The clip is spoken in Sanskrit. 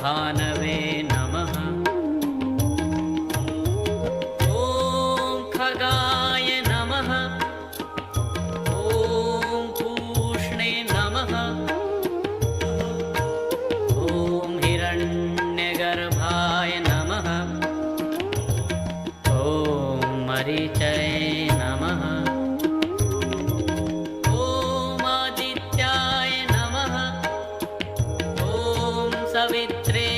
भानवे नमः। ॐ खगाय नमः। ॐ पूष्णे नमः। ॐ हिरण्यगर्भाय नमः। ॐ मरीचये नमः। ॐ आदित्याय नमः। ॐ सवित्रे